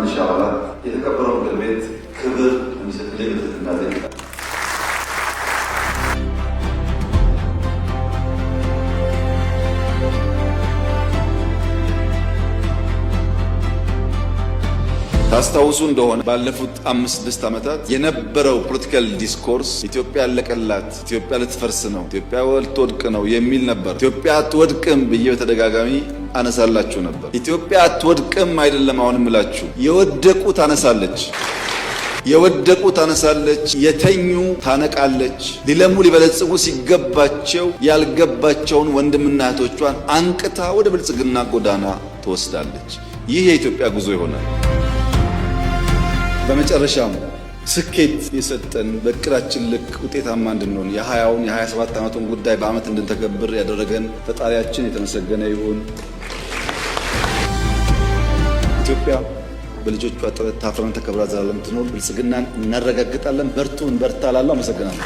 ባለድርሻ አባላት የተከበረው ምክር ቤት ክብር እንዲሰጥልኝ በትህትና እጠይቃለሁ። ታስታውሱ እንደሆነ ባለፉት 5-6 ዓመታት የነበረው ፖለቲካል ዲስኮርስ ኢትዮጵያ ያለቀላት፣ ኢትዮጵያ ልትፈርስ ነው፣ ኢትዮጵያ ልትወድቅ ነው የሚል ነበር። ኢትዮጵያ አትወድቅም ብዬ በተደጋጋሚ አነሳላችሁ ነበር። ኢትዮጵያ አትወድቅም አይደለም አሁን እምላችሁ፣ የወደቁ ታነሳለች፣ የወደቁ ታነሳለች፣ የተኙ ታነቃለች። ሊለሙ ሊበለጽጉ ሲገባቸው ያልገባቸውን ወንድምና እህቶቿን አንቅታ ወደ ብልጽግና ጎዳና ትወስዳለች። ይህ የኢትዮጵያ ጉዞ ይሆናል። በመጨረሻም ስኬት የሰጠን በእቅዳችን ልክ ውጤታማ እንድንሆን የ20ውን የ27 ዓመቱን ጉዳይ በዓመት እንድንተገብር ያደረገን ፈጣሪያችን የተመሰገነ ይሁን። ኢትዮጵያ በልጆቿ ጥረት ታፍራና ተከብራ ዘላለም ትኖር። ብልጽግናን እናረጋግጣለን። በርቱ፣ እንበርታ እላለሁ። አመሰግናለሁ።